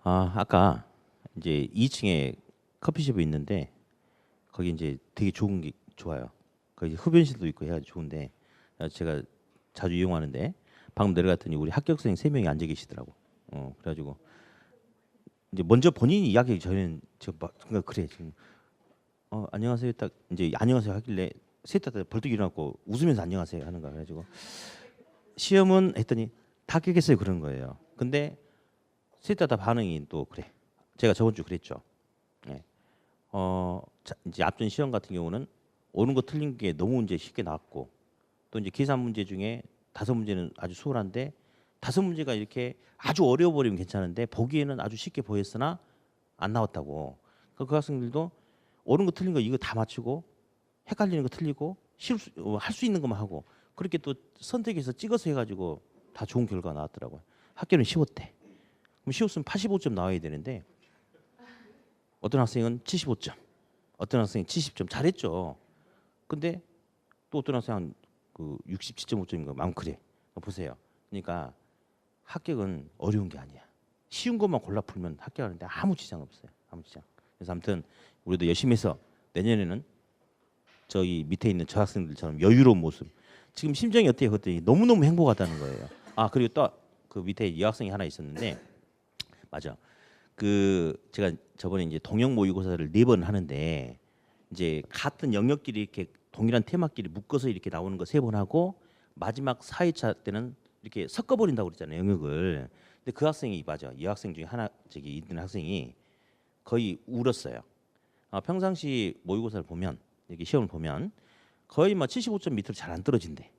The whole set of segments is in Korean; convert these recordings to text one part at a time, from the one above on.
아까 이제 2층에 커피숍이 있는데 거기 이제 되게 좋은 게 좋아요. 거기 흡연실도 있고 해가지고 좋은데 제가 자주 이용하는데 방금 내려갔더니 우리 합격생 3명이 앉아 계시더라고. 그래가지고 이제 먼저 본인이 이야기하기 전에는 저막 그래 지금 안녕하세요 딱 이제 안녕하세요 하길래 셋 다 벌떡 일어났고 웃으면서 안녕하세요 하는 거야. 그래가지고 시험은 했더니 다 합격했어요 그런 거예요. 근데 셋 다 반응이 또 그래. 제가 저번 주 그랬죠. 네. 이제 앞전 시험 같은 경우는 오는 거 틀린 게 너무 이제 쉽게 나왔고 또 이제 계산 문제 중에 5문제는 아주 수월한데 5문제가 이렇게 아주 어려워 버리면 괜찮은데 보기에는 아주 쉽게 보였으나 안 나왔다고. 그 학생들도 옳은 거 틀린 거 이거 다 맞추고 헷갈리는 거 틀리고 할 수 있는 것만 하고 그렇게 또 선택해서 찍어서 해가지고 다 좋은 결과가 나왔더라고요. 학교는 쉬웠대. 그럼 쉬웠으면 85점 나와야 되는데 어떤 학생은 75점, 어떤 학생은 70점 잘했죠. 근데 또 어떤 학생은 그 67.5점인가 마음 그래. 보세요. 그러니까 합격은 어려운 게 아니야. 쉬운 것만 골라 풀면 합격하는데 아무 지장 없어요. 아무 지장. 그래서 아무튼 우리도 열심히 해서 내년에는 저희 밑에 있는 저 학생들처럼 여유로운 모습. 지금 심정이 어때요? 그랬더니 너무너무 행복하다는 거예요. 그리고 또 그 밑에 여학생이 하나 있었는데 맞아. 그 제가 저번에 이제 동영 모의고사를 4번 하는데 이제 같은 영역끼리 이렇게 동일한 테마끼리 묶어서 이렇게 나오는 거 3번 하고 마지막 4회차 때는 이렇게 섞어버린다고 그랬잖아요 영역을. 근데 그 학생이 맞아. 이 학생 중에 하나 저기 있는 학생이 거의 울었어요. 평상시 모의고사를 보면 이렇게 시험을 보면 거의 막 75점 밑으로 잘 안 떨어진대.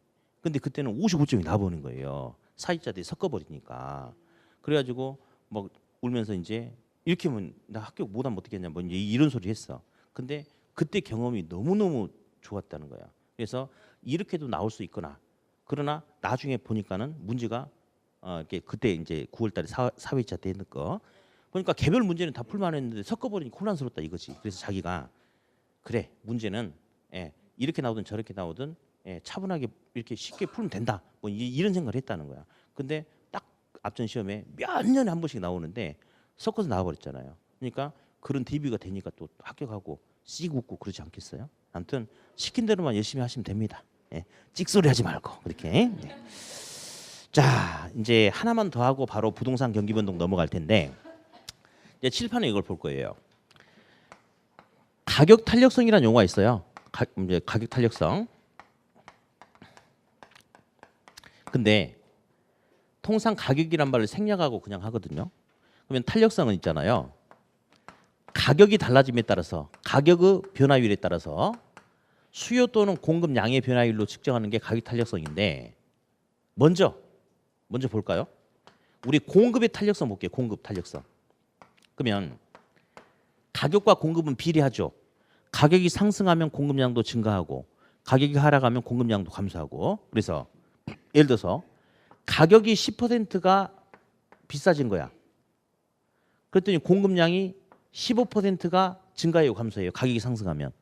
근데 그때는 55점이 나보는 거예요. 4회차 때 섞어버리니까. 그래가지고 막 울면서 이제 이렇게 하면 나 합격 못하면 어떻겠냐 뭐 이제 이런 소리 했어. 근데 그때 경험이 너무너무 좋았다는 거야. 그래서 이렇게도 나올 수 있거나 그러나 나중에 보니까는 문제가 이렇게 그때 이제 9월달에 4회차 때 했는 거 보니까 개별 문제는 다 풀만했는데 섞어버리니 혼란스럽다 이거지. 그래서 자기가 그래 문제는 이렇게 나오든 저렇게 나오든 차분하게 이렇게 쉽게 풀면 된다. 뭐 이런 생각을 했다는 거야. 근데 딱 앞전 시험에 몇 년에 한 번씩 나오는데 섞어서 나와버렸잖아요. 그러니까 그런 대비가 되니까 또 합격하고 씩 웃고 그러지 않겠어요? 아무튼 시킨 대로만 열심히 하시면 됩니다. 찍소리 하지 말고 그렇게. 자 이제 하나만 더 하고 바로 부동산 경기 변동 넘어갈 텐데 이제 칠판에 이걸 볼 거예요. 가격 탄력성이라는 용어가 있어요. 이제 가격 탄력성. 근데 통상 가격이란 말을 생략하고 그냥 하거든요. 그러면 탄력성은 있잖아요. 가격이 달라짐에 따라서 가격의 변화율에 따라서 수요 또는 공급량의 변화율로 측정하는 게 가격 탄력성인데 먼저 볼까요? 우리 공급의 탄력성 볼게요. 공급 탄력성. 그러면 가격과 공급은 비례하죠. 가격이 상승하면 공급량도 증가하고 가격이 하락하면 공급량도 감소하고 그래서 예를 들어서 가격이 10%가 비싸진 거야. 그랬더니 공급량이 15%가 증가해요, 감소해요. 가격이 상승하면.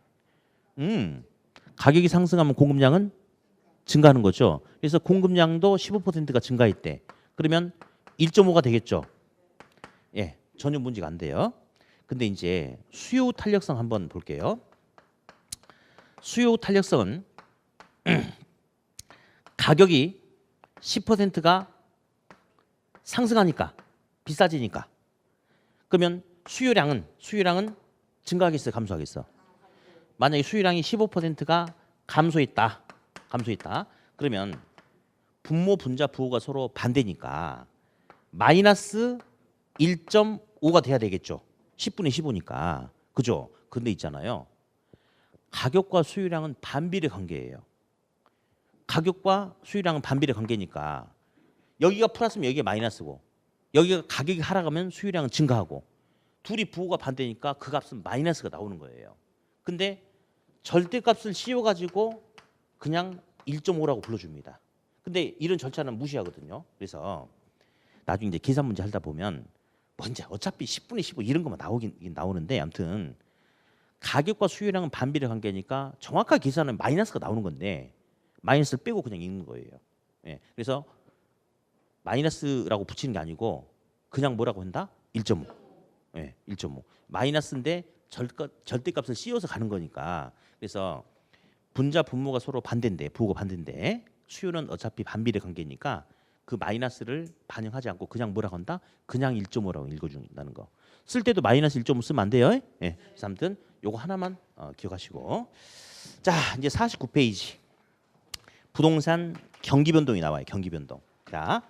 가격이 상승하면 공급량은 증가하는 거죠. 그래서 공급량도 15%가 증가했대. 그러면 1.5가 되겠죠. 전혀 문제가 안 돼요. 근데 이제 수요 탄력성 한번 볼게요. 수요 탄력성은 가격이 10%가 상승하니까 비싸지니까 그러면 수요량은 증가하겠어요, 감소하겠어? 만약에 수요량이 15%가 감소했다. 그러면 분모, 분자, 부호가 서로 반대니까 마이너스 1.5가 돼야 되겠죠. 10분의 15니까. 그죠? 근데 있잖아요. 가격과 수요량은 반비례 관계예요. 가격과 수요량은 반비례 관계니까 여기가 플러스면 여기가 마이너스고 여기가 가격이 하락하면 수요량은 증가하고 둘이 부호가 반대니까 그 값은 마이너스가 나오는 거예요. 근데 절대값을 씌워가지고 그냥 1.5라고 불러줍니다. 근데 이런 절차는 무시하거든요. 그래서 나중에 이제 계산 문제 하다 보면 먼저 어차피 10분의 15 이런 것만 나오는데 아무튼 가격과 수요량은 반비례 관계니까 정확하게 계산하면 마이너스가 나오는 건데 마이너스를 빼고 그냥 읽는 거예요. 그래서 마이너스라고 붙이는 게 아니고 그냥 뭐라고 한다? 1.5. 예, 1.5. 마이너스인데 절대값을 씌워서 가는 거니까. 그래서 분자 분모가 서로 반대인데 부호가 반대인데 수요는 어차피 반비례 관계니까 그 마이너스를 반영하지 않고 그냥 뭐라고 한다? 그냥 1.5라고 읽어준다는 거. 쓸 때도 마이너스 1.5 쓰면 안 돼요. 예. 그래서 아무튼 요거 하나만 기억하시고. 자, 이제 49페이지. 부동산 경기 변동이 나와요. 경기 변동. 자,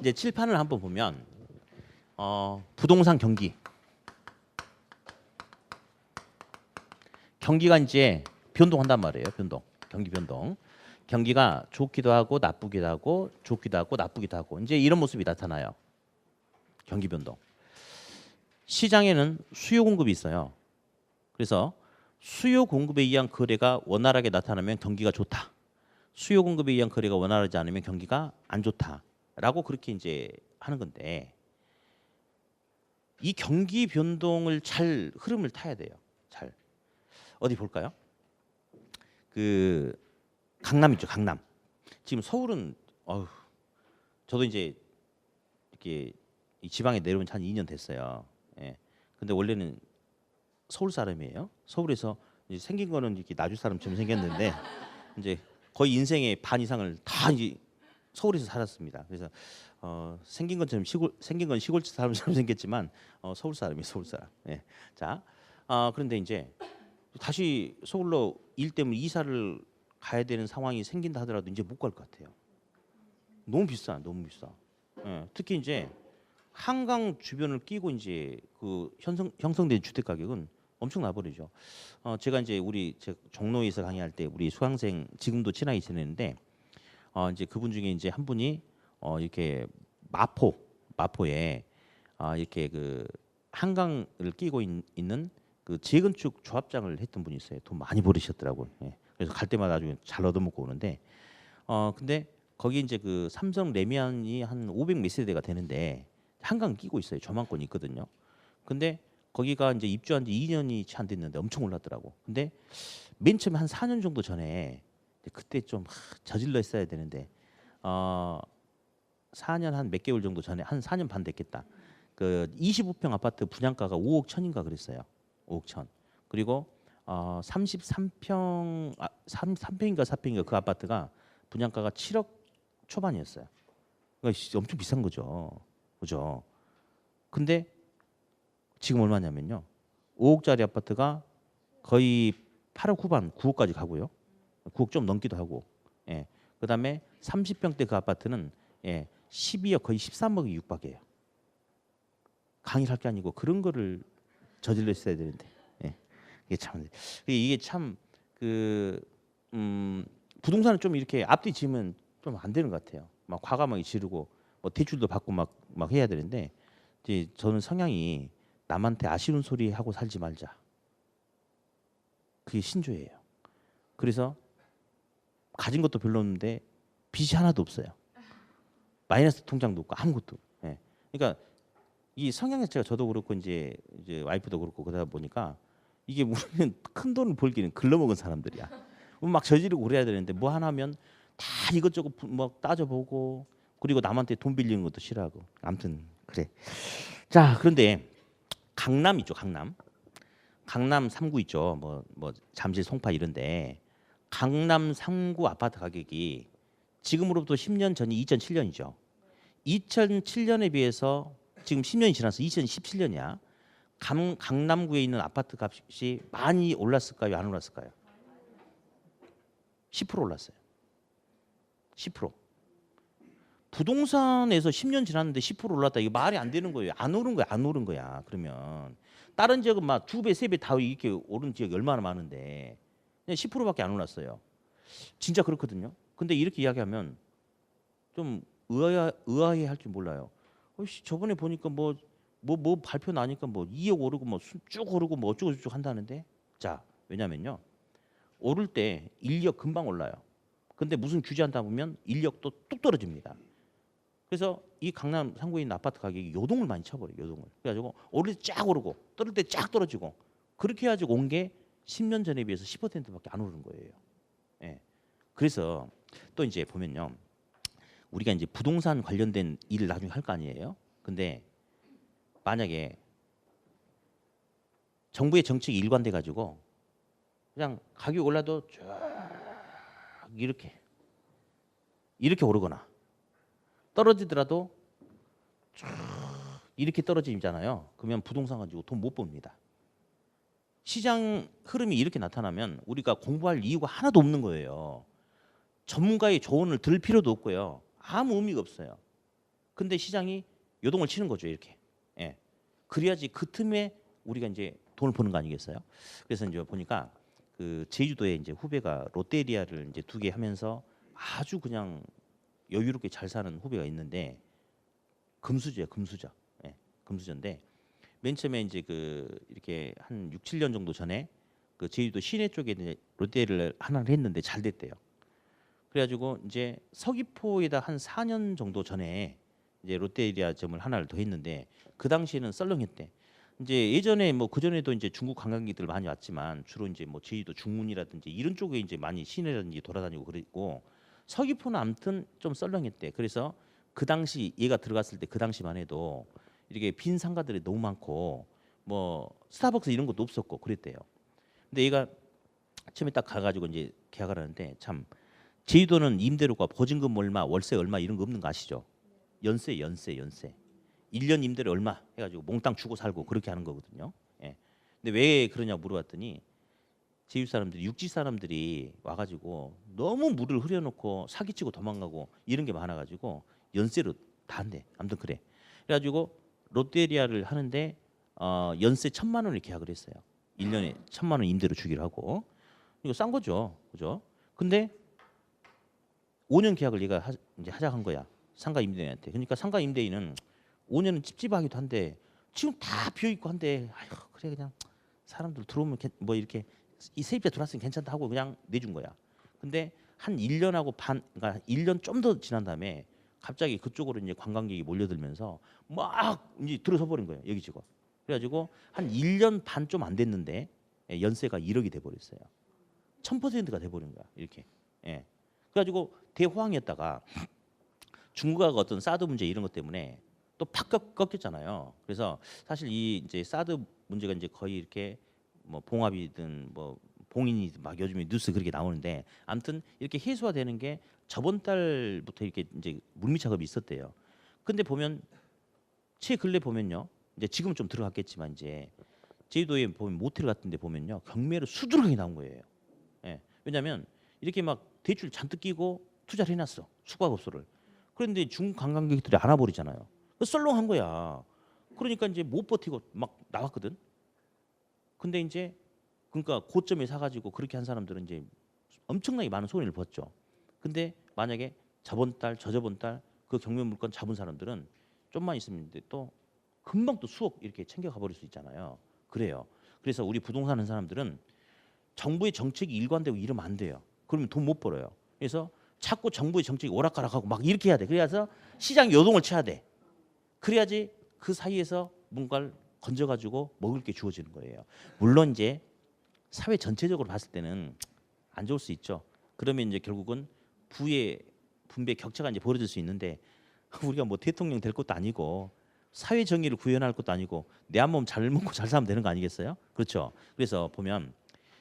이제 칠판을 한번 보면 부동산 경기가 이제 변동한단 말이에요. 변동. 경기 변동. 경기가 좋기도 하고 나쁘기도 하고 좋기도 하고 나쁘기도 하고 이제 이런 모습이 나타나요. 경기 변동. 시장에는 수요 공급이 있어요. 그래서 수요 공급에 의한 거래가 원활하게 나타나면 경기가 좋다. 수요 공급에 의한 거래가 원활하지 않으면 경기가 안 좋다라고 그렇게 이제 하는 건데 이 경기 변동을 잘 흐름을 타야 돼요. 잘. 어디 볼까요? 그 강남 있죠, 강남. 지금 서울은 저도 이제 이렇게 이 지방에 내려온 지 한 2년 됐어요. 예. 근데 원래는 서울 사람이에요. 서울에서 이제 생긴 거는 이렇게 나주 사람처럼 생겼는데 이제 거의 인생의 반 이상을 다 이제 서울에서 살았습니다. 그래서 생긴 건 시골 사람처럼 생겼지만 서울 사람이에요, 서울 사람. 예. 자, 그런데 이제 다시 서울로 일 때문에 이사를 가야 되는 상황이 생긴다 하더라도 이제 못 갈 것 같아요. 너무 비싸, 너무 비싸. 예, 특히 이제 한강 주변을 끼고 이제 그 형성된 주택 가격은 엄청 나버리죠. 제가 이제 제 종로에서 강의할 때 우리 수강생 지금도 친하게 지내는데 이제 그분 중에 이제 한 분이 이렇게 마포에 이렇게 그 한강을 끼고 있는 그 재건축 조합장을 했던 분이 있어요. 돈 많이 벌으셨더라고요. 예. 그래서 갈 때마다 아주 잘 얻어먹고 오는데 근데 거기 이제 그 삼성 레미안이 한 500 몇 세대가 되는데 한강 끼고 있어요. 저만권 있거든요. 근데 거기가 이제 입주한 지 2년이 채 안 됐는데 엄청 올랐더라고. 근데 맨 처음에 한 4년 정도 전에 그때 좀 저질러 했어야 되는데 4년 한 몇 개월 정도 전에 한 4년 반 됐겠다. 그 25평 아파트 분양가가 5억 천인가 그랬어요. 5억 천. 그리고 33평 3평인가 4평인가 그 아파트가 분양가가 7억 초반이었어요. 그러니까 엄청 비싼 거죠. 그죠? 근데 지금 얼마냐면요. 5억짜리 아파트가 거의 8억 후반, 9억까지 가고요. 9억 좀 넘기도 하고. 예. 그다음에 30평대 그 아파트는 12억 거의 13억이 육박해요. 강의를 할 게 아니고 그런 거를 저질러 있어야 되는데. 예. 이게 참 그 부동산은 좀 이렇게 앞뒤 지으면 좀 안 되는 것 같아요. 막 과감하게 지르고 뭐 대출도 받고 막 해야 되는데 이제 저는 성향이 남한테 아쉬운 소리 하고 살지 말자. 그게 신조예요. 그래서 가진 것도 별로 없는데 빚이 하나도 없어요. 마이너스 통장도 없고 아무것도. 예. 그러니까 이 성향 자체가 저도 그렇고 이제 와이프도 그렇고 그러다 보니까 이게 우리는 큰 돈을 벌기는 글러먹은 사람들이야. 막 저지르고 그래야 되는데 뭐 하나 하면 다 이것저것 뭐 따져보고 그리고 남한테 돈 빌리는 것도 싫어하고. 아무튼 그래. 자, 그런데 강남 있죠, 강남. 강남 3구 있죠. 뭐 잠실, 송파 이런데 강남 3구 아파트 가격이 지금으로부터 10년 전이 2007년이죠. 2007년에 비해서 지금 10년이 지나서 2017년이야. 강남구에 있는 아파트 값이 많이 올랐을까요? 안 올랐을까요? 10% 올랐어요. 10%. 부동산에서 10년 지났는데 10% 올랐다. 이거 말이 안 되는 거예요. 안 오른 거야, 안 오른 거야. 그러면 다른 지역은 막 2배, 3배 다 이렇게 오른 지역이 얼마나 많은데 그냥 10%밖에 안 올랐어요. 진짜 그렇거든요. 근데 이렇게 이야기하면 좀 의아해 할 줄 몰라요. 저번에 보니까 뭐 발표 나니까 뭐 2억 오르고 뭐 쭉 오르고 뭐 어쩌고 저쩌고 한다는데 자, 왜냐면요. 오를 때 인력 금방 올라요. 근데 무슨 규제한다 보면 인력도 뚝 떨어집니다. 그래서 이 강남 상구에 있는 아파트 가격이 요동을 많이 쳐버려요. 요동을. 그래가지고 오를 때 쫙 오르고 떨어질 때 쫙 떨어지고 그렇게 해가지고 온 게 10년 전에 비해서 10%밖에 안 오른 거예요. 예. 그래서 또 이제 보면요. 우리가 이제 부동산 관련된 일을 나중에 할 거 아니에요. 근데 만약에 정부의 정책이 일관돼 가지고 그냥 가격 올라도 쫙 이렇게 오르거나 떨어지더라도 쭉 이렇게 떨어지잖아요. 그러면 부동산 가지고 돈 못 법니다. 시장 흐름이 이렇게 나타나면 우리가 공부할 이유가 하나도 없는 거예요. 전문가의 조언을 들을 필요도 없고요. 아무 의미가 없어요. 근데 시장이 요동을 치는 거죠, 이렇게. 예. 그래야지 그 틈에 우리가 이제 돈을 버는 거 아니겠어요? 그래서 이제 보니까 그 제주도에 이제 후배가 롯데리아를 이제 2개 하면서 아주 그냥 여유롭게 잘 사는 후배가 있는데 금수저야, 금수저. 예. 금수저인데 맨 처음에 이제 그 이렇게 한 6, 7년 정도 전에 그 제주도 시내 쪽에 이제 롯데를 하나를 했는데 잘 됐대요. 그래가지고 이제 서귀포에다 한 4년 정도 전에 이제 롯데리아점을 하나를 더 했는데 그 당시에는 썰렁했대. 이제 예전에 뭐 그 전에도 이제 중국 관광객들 많이 왔지만 주로 이제 뭐 제주도 중문이라든지 이런 쪽에 이제 많이 시내라든지 돌아다니고 그랬고 서귀포는 아무튼 좀 썰렁했대. 그래서 그 당시 얘가 들어갔을 때 그 당시만 해도 이렇게 빈 상가들이 너무 많고 뭐 스타벅스 이런 것도 없었고 그랬대요. 근데 얘가 처음에 딱 가가지고 이제 계약을 하는데 참 제주도는 임대료가 보증금 얼마, 월세 얼마 이런 거 없는 거 아시죠? 연세. 1년 임대료 얼마 해가지고 몽땅 주고 살고 그렇게 하는 거거든요. 예. 근데 왜 그러냐 물어봤더니 제주 사람들이 육지 사람들이 와가지고 너무 물을 흐려놓고 사기치고 도망가고 이런 게 많아가지고 연세로 다 한대. 아무튼 그래. 그래가지고 롯데리아를 하는데 연세 1,000만 원을 계약을 했어요. 1년에 1,000만 원 임대료 주기로 하고 이거 싼 거죠, 그죠? 근데 5년 계약을 얘가 이제 하자한 거야. 상가 임대인한테. 그러니까 상가 임대인은 5년은 찝찝하기도 한데 지금 다 비어 있고 한데 아휴 그래 그냥 사람들 들어오면 뭐 이렇게 이 세입자 들어왔으면 괜찮다 하고 그냥 내준 거야. 근데 한 1년하고 반, 그러니까 1년 좀 더 지난 다음에 갑자기 그쪽으로 이제 관광객이 몰려들면서 막 이제 들어서 버린 거예요. 여기저기. 그래가지고 한 1년 반 좀 안 됐는데 연세가 1억이 돼버렸어요. 1000%가 돼버린 거야. 이렇게. 예. 그래가지고 대호황이었다가 중국하고 어떤 사드 문제 이런 것 때문에 또 팍 꺾였잖아요. 그래서 사실 이 이제 사드 문제가 이제 거의 이렇게 뭐 봉합이든 뭐 봉인이든 막 요즘에 뉴스 그렇게 나오는데 아무튼 이렇게 해소화되는 게 저번 달부터 이렇게 이제 물밑 작업이 있었대요. 근데 보면 최근래 보면요. 이제 지금 좀 들어갔겠지만 이제 제주도에 보면 모텔 같은데 보면요. 경매로 수두룩하게 나온 거예요. 예. 왜냐하면 이렇게 막 대출 잔뜩 끼고 투자를 해놨어. 숙박업소를. 그런데 중국 관광객들이 안 와버리잖아요. 썰렁한 거야. 그러니까 이제 못 버티고 막 나왔거든. 근데 이제 그러니까 고점에 사가지고 그렇게 한 사람들은 이제 엄청나게 많은 손해를 봤죠. 근데 만약에 저번 달, 저저번 달 그 경매 물건 잡은 사람들은 좀만 있으면 이제 또 금방 또 수억 이렇게 챙겨가 버릴 수 있잖아요. 그래요. 그래서 우리 부동산 하는 사람들은 정부의 정책이 일관되고 이러면 안 돼요. 그러면 돈 못 벌어요. 그래서 자꾸 정부의 정책이 오락가락하고 막 이렇게 해야 돼. 그래서 시장 요동을 쳐야 돼. 그래야지 그 사이에서 뭔가를 건져가지고 먹을 게 주어지는 거예요. 물론 이제 사회 전체적으로 봤을 때는 안 좋을 수 있죠. 그러면 이제 결국은 부의 분배 격차가 이제 벌어질 수 있는데 우리가 뭐 대통령 될 것도 아니고 사회 정의를 구현할 것도 아니고 내 한 몸 잘 먹고 잘 살면 되는 거 아니겠어요? 그렇죠. 그래서 보면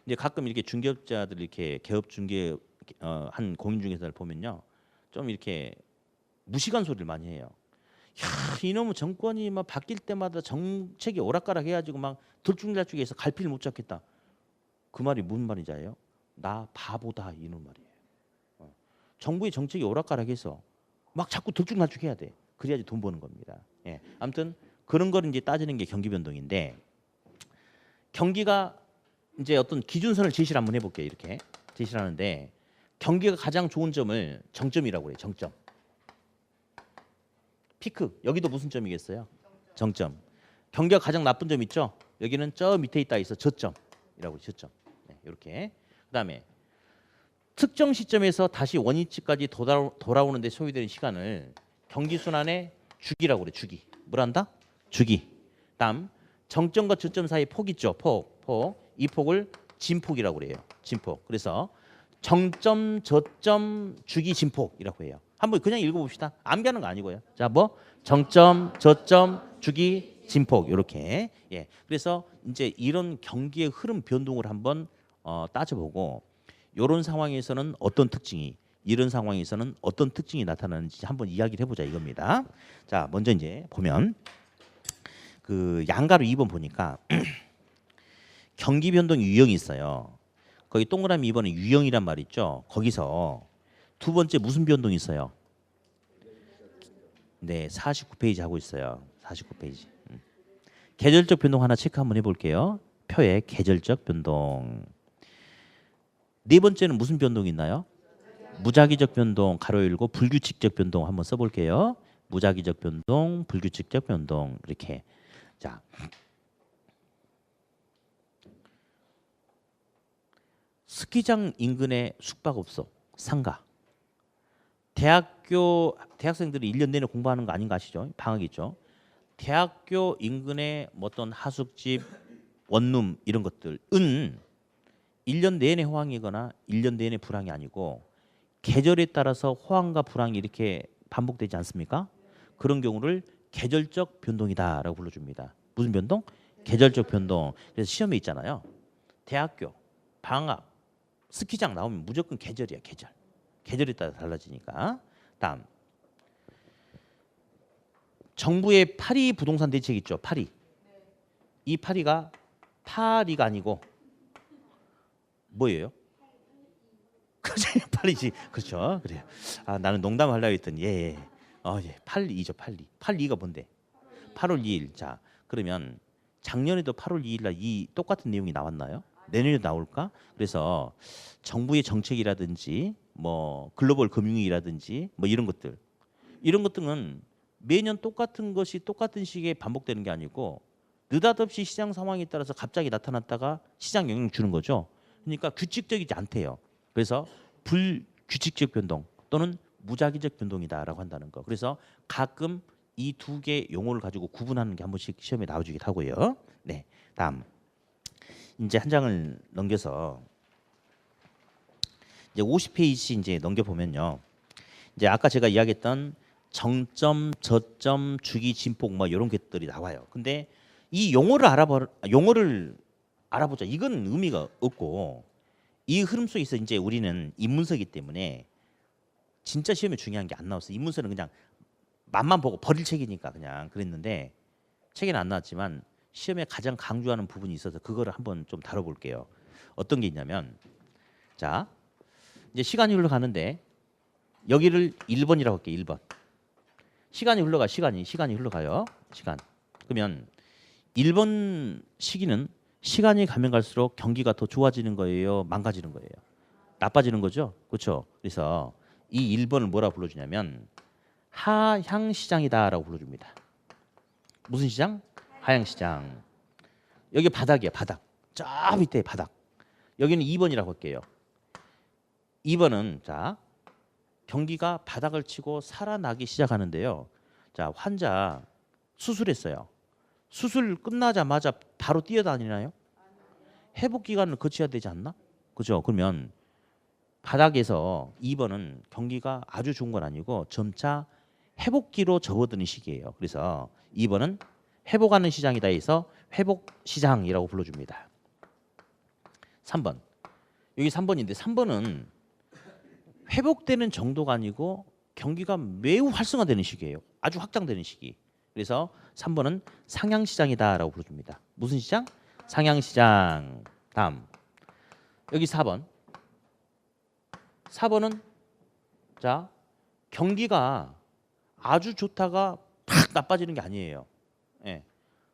이제 가끔 이렇게 중개업자들 이렇게 개업 중개 한 공인중개사를 보면요, 좀 이렇게 무시간 소리를 많이 해요. 야, 이놈의 정권이 막 바뀔 때마다 정책이 오락가락 해가지고 막 들쭉날쭉해서 갈피를 못 잡겠다. 그 말이 무슨 말인지 알아요? 나 바보다 이런 말이에요. 정부의 정책이 오락가락해서 막 자꾸 들쭉날쭉해야 돼. 그래야지 돈 버는 겁니다. 예. 아무튼 그런 거를 이제 따지는 게 경기 변동인데 경기가 이제 어떤 기준선을 제시를 한번 해볼게요. 이렇게 제시를 하는데 경기가 가장 좋은 점을 정점이라고 해요. 정점. 피크. 여기도 무슨 점이겠어요? 정점. 경기가 가장 나쁜 점 있죠? 여기는 저 밑에 있다 있어. 저점이라고 저점. 네, 이렇게. 그다음에 특정 시점에서 다시 원위치까지 돌아오는 데 소요되는 시간을 경기순환의 주기라고 그래. 주기. 뭐란다? 주기. 다음 정점과 저점 사이 폭 있죠. 폭. 이 폭을 진폭이라고 그래요. 진폭. 그래서 정점, 저점, 주기, 진폭이라고 해요. 한번 그냥 읽어봅시다. 암기하는 거 아니고요. 자, 뭐 정점, 저점, 주기, 진폭 이렇게. 예. 그래서 이제 이런 경기의 흐름 변동을 한번 따져보고 이런 상황에서는 어떤 특징이 이런 상황에서는 어떤 특징이 나타나는지 한번 이야기를 해보자 이겁니다. 자, 먼저 이제 보면 그 양가로 2번 보니까 경기 변동 유형이 있어요. 거기 동그라미 2번에 유형이란 말 있죠. 거기서 두 번째 무슨 변동이 있어요? 네, 49페이지 하고 있어요. 49페이지. 계절적 변동 하나 체크 한번 해볼게요. 표에 계절적 변동. 네 번째는 무슨 변동이 있나요? 무작위적 변동 가로 열고 불규칙적 변동 한번 써볼게요. 무작위적 변동, 불규칙적 변동 이렇게. 자, 스키장 인근에 숙박업소, 상가. 대학생들이 1년 내내 공부하는 거 아닌가 아시죠? 방학 있죠. 대학교 인근에 뭐 어떤 하숙집, 원룸 이런 것들은 1년 내내 호황이거나 1년 내내 불황이 아니고 계절에 따라서 호황과 불황이 이렇게 반복되지 않습니까? 그런 경우를 계절적 변동이다라고 불러줍니다. 무슨 변동? 계절적 변동. 그래서 시험에 있잖아요. 대학교, 방학, 스키장 나오면 무조건 계절이야, 계절. 계절에 따라 달라지니까. 다음. 정부의 파리 부동산 대책 있죠. 파리. 이 파리가 파리가 아니고 뭐예요? 그렇지. 파리지. 그렇죠. 그래요. 아, 나는 농담하려고 했더니 예. 예. 82죠. 82. 82가 뭔데? 8월 2일. 자, 그러면 작년에도 8월 2일 날 이 똑같은 내용이 나왔나요? 내년에도 나올까? 그래서 정부의 정책이라든지 뭐 글로벌 금융위기라든지 뭐 이런 것들은 매년 똑같은 것이 똑같은 시기에 반복되는 게 아니고 느닷없이 시장 상황에 따라서 갑자기 나타났다가 시장 영향을 주는 거죠. 그러니까 규칙적이지 않대요. 그래서 불규칙적 변동 또는 무작위적 변동이다라고 한다는 거. 그래서 가끔 이 두 개 용어를 가지고 구분하는 게 한 번씩 시험에 나와주기도 하고요. 네, 다음 이제 한 장을 넘겨서 이제 50페이지 이제 넘겨 보면요. 이제 아까 제가 이야기했던 정점, 저점, 주기, 진폭 뭐 이런 것들이 나와요. 근데 이 용어를 알아보자. 이건 의미가 없고 이 흐름 속에서 이제 우리는 인문서이기 때문에 진짜 시험에 중요한 게 안 나왔어요. 인문서는 그냥 맛만 보고 버릴 책이니까 그냥 그랬는데 책에는 안 나왔지만 시험에 가장 강조하는 부분이 있어서 그거를 한번 좀 다뤄볼게요. 어떤 게 있냐면 자 이제 시간이 흘러가는데 여기를 1번이라고 할게요. 1번. 시간이 흘러가요. 시간. 그러면 1번 시기는 시간이 가면 갈수록 경기가 더 좋아지는 거예요? 망가지는 거예요? 나빠지는 거죠? 그렇죠? 그래서 이 1번을 뭐라 불러주냐면 하향시장이다라고 불러줍니다. 무슨 시장? 하향시장. 여기 바닥이야. 바닥. 저 밑에 바닥. 여기는 2번이라고 할게요. 2번은 자 경기가 바닥을 치고 살아나기 시작하는데요. 자 환자 수술했어요. 수술 끝나자마자 바로 뛰어다니나요? 회복 기간을 거쳐야 되지 않나? 그죠? 그러면 바닥에서 2번은 경기가 아주 좋은 건 아니고 점차 회복기로 접어드는 시기예요. 그래서 2번은 회복하는 시장이다 해서 회복 시장이라고 불러줍니다. 3번. 여기 3번인데 3번은 회복되는 정도가 아니고 경기가 매우 활성화되는 시기예요. 아주 확장되는 시기. 그래서 3번은 상향시장이다라고 불러줍니다. 무슨 시장? 상향시장. 다음 여기 4번. 4번은 자 경기가 아주 좋다가 팍 나빠지는 게 아니에요. 예.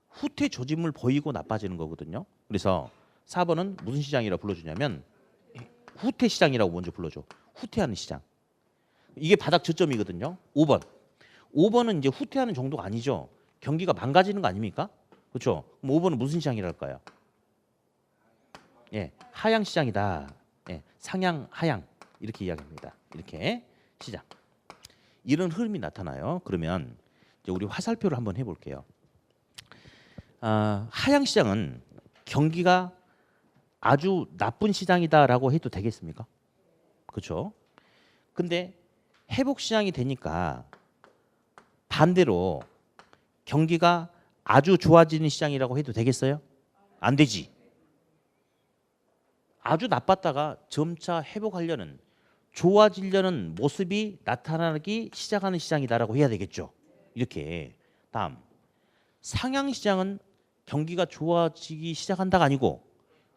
후퇴 조짐을 보이고 나빠지는 거거든요. 그래서 4번은 무슨 시장이라고 불러주냐면 후퇴 시장이라고 먼저 불러줘. 후퇴하는 시장. 이게 바닥 저점이거든요. 5번. 5번은 이제 후퇴하는 정도가 아니죠. 경기가 망가지는 거 아닙니까? 그렇죠? 그럼 5번은 무슨 시장이랄까요? 예, 하향 시장이다. 예, 상향, 하향 이렇게 이야기합니다. 이렇게 시장. 이런 흐름이 나타나요. 그러면 이제 우리 화살표를 한번 해볼게요. 하향 시장은 경기가 아주 나쁜 시장이다라고 해도 되겠습니까? 그렇죠? 근데 회복 시장이 되니까 반대로 경기가 아주 좋아지는 시장이라고 해도 되겠어요? 안 되지. 아주 나빴다가 점차 회복하려는 좋아지려는 모습이 나타나기 시작하는 시장이다라고 해야 되겠죠. 이렇게. 다음 상향시장은 경기가 좋아지기 시작한다가 아니고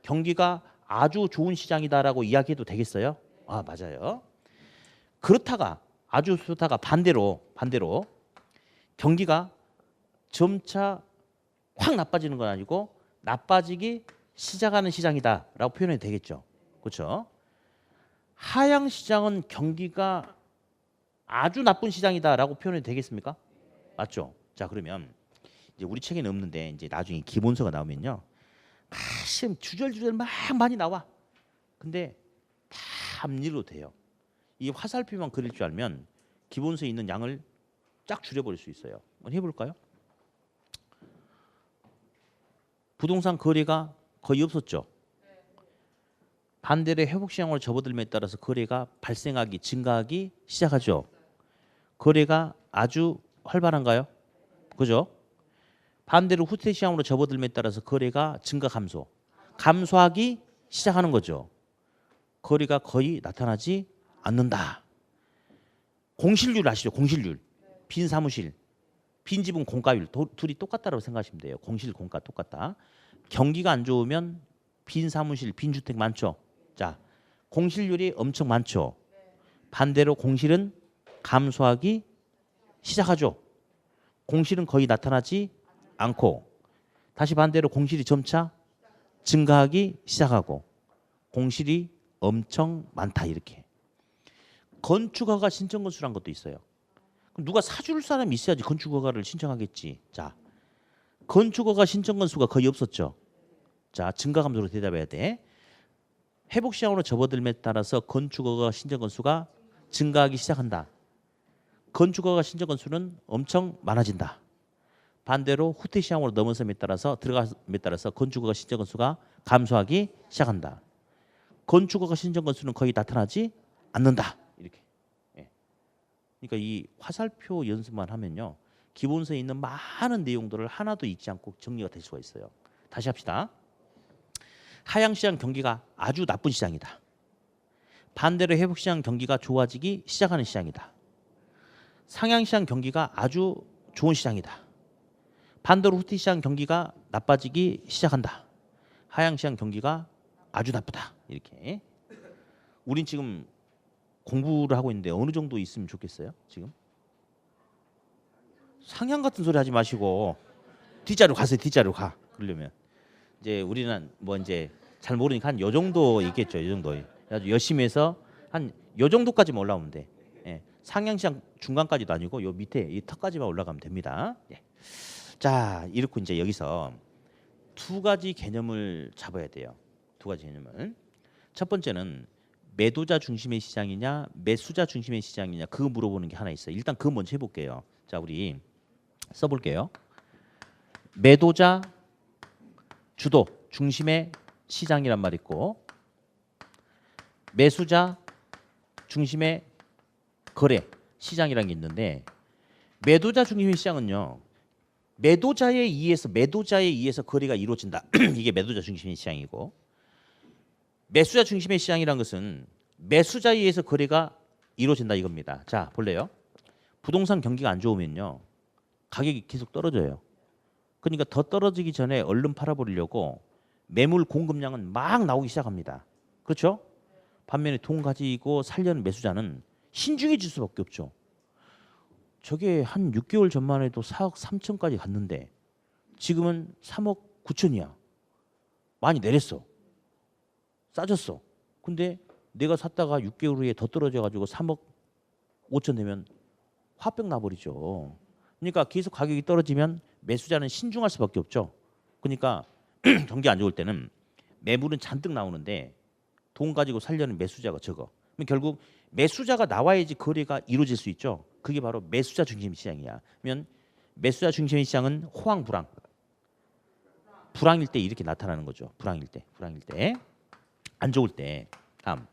경기가 아주 좋은 시장이다라고 이야기해도 되겠어요? 아, 맞아요. 그렇다가 아주 좋다가 반대로 경기가 점차 확 나빠지는 건 아니고 나빠지기 시작하는 시장이다라고 표현해도 되겠죠. 그렇죠? 하향 시장은 경기가 아주 나쁜 시장이다라고 표현해도 되겠습니까? 맞죠? 자, 그러면 이제 우리 책에는 없는데 이제 나중에 기본서가 나오면요. 가끔 주절주절 막 많이 나와. 근데 다 안 읽어도 돼요. 이 화살표만 그릴 줄 알면 기본서에 있는 양을 쫙 줄여버릴 수 있어요. 한번 해볼까요? 부동산 거래가 거의 없었죠. 반대로 회복시장으로 접어들m에 따라서 거래가 발생하기, 증가하기 시작하죠. 거래가 아주 활발한가요? 그죠? 반대로 후퇴시장으로 접어들m에 따라서 거래가 증가, 감소하기 시작하는 거죠. 거래가 거의 나타나지 않는다. 공실률 아시죠? 공실률. 빈 사무실, 빈 지분 공가율 둘이 똑같다고 생각하시면 돼요. 공실, 공가 똑같다. 경기가 안 좋으면 빈 사무실, 빈 주택 많죠. 자, 공실률이 엄청 많죠. 반대로 공실은 감소하기 시작하죠. 공실은 거의 나타나지 않고 다시 반대로 공실이 점차 증가하기 시작하고 공실이 엄청 많다. 이렇게. 건축허가 신청 건수란 것도 있어요. 그럼 누가 사줄 사람이 있어야지 건축허가를 신청하겠지. 자, 건축허가 신청 건수가 거의 없었죠. 자, 증가 감소로 대답해야 돼. 회복시장으로 접어들m에 따라서 건축허가 신청 건수가 증가하기 시작한다. 건축허가 신청 건수는 엄청 많아진다. 반대로 후퇴시장으로 넘어섬에 따라서 들어감에 따라서 건축허가 신청 건수가 감소하기 시작한다. 건축허가 신청 건수는 거의 나타나지 않는다. 이렇게. 예. 그러니까 이 화살표 연습만 하면요, 기본서에 있는 많은 내용들을 하나도 잊지 않고 정리가 될 수가 있어요. 다시 합시다. 하향시장 경기가 아주 나쁜 시장이다. 반대로 회복시장 경기가 좋아지기 시작하는 시장이다. 상향시장 경기가 아주 좋은 시장이다. 반대로 후퇴시장 경기가 나빠지기 시작한다. 하향시장 경기가 아주 나쁘다. 이렇게. 우린 지금 공부를 하고 있는데 어느 정도 있으면 좋겠어요? 지금? 상향 같은 소리 하지 마시고 뒷자리로 가세요. 뒷자리로 가. 그러려면 이제 우리는 뭐 이제 잘 모르니까 한 요 정도 있겠죠. 요 정도. 아주 열심히 해서 한 요 정도까지만 올라오면 돼. 예. 상향시장 중간까지도 아니고 요 밑에 이 턱까지만 올라가면 됩니다. 예. 자, 이렇게 이제 여기서 두 가지 개념을 잡아야 돼요. 두 가지 개념을. 첫 번째는 매도자 중심의 시장이냐 매수자 중심의 시장이냐 그거 물어보는 게 하나 있어요. 일단 그거 먼저 해볼게요. 자, 우리 써볼게요. 매도자 주도 중심의 시장이란 말 있고 매수자 중심의 거래 시장이란 게 있는데 매도자 중심의 시장은요, 매도자에 의해서 거래가 이루어진다. 이게 매도자 중심의 시장이고 매수자 중심의 시장이란 것은 매수자에 의해서 거래가 이루어진다 이겁니다. 자, 볼래요? 부동산 경기가 안 좋으면요, 가격이 계속 떨어져요. 그러니까 더 떨어지기 전에 얼른 팔아버리려고 매물 공급량은 막 나오기 시작합니다. 그렇죠? 반면에 돈 가지고 살려는 매수자는 신중해질 수밖에 없죠. 저게 한 6개월 전만 해도 4억 3천까지 갔는데 지금은 3억 9천이야. 많이 내렸어. 싸졌어. 근데 내가 샀다가 6개월 후에 더 떨어져가지고 3억 5천 되면 화병 나버리죠. 그러니까 계속 가격이 떨어지면 매수자는 신중할 수밖에 없죠. 그러니까 경기 안 좋을 때는 매물은 잔뜩 나오는데 돈 가지고 살려는 매수자가 적어. 그럼 결국 매수자가 나와야지 거래가 이루어질 수 있죠. 그게 바로 매수자 중심 시장이야. 그러면 매수자 중심의 시장은 호황 불황. 불황일 때 이렇게 나타나는 거죠. 불황일 때. 안 좋을 때. 다음.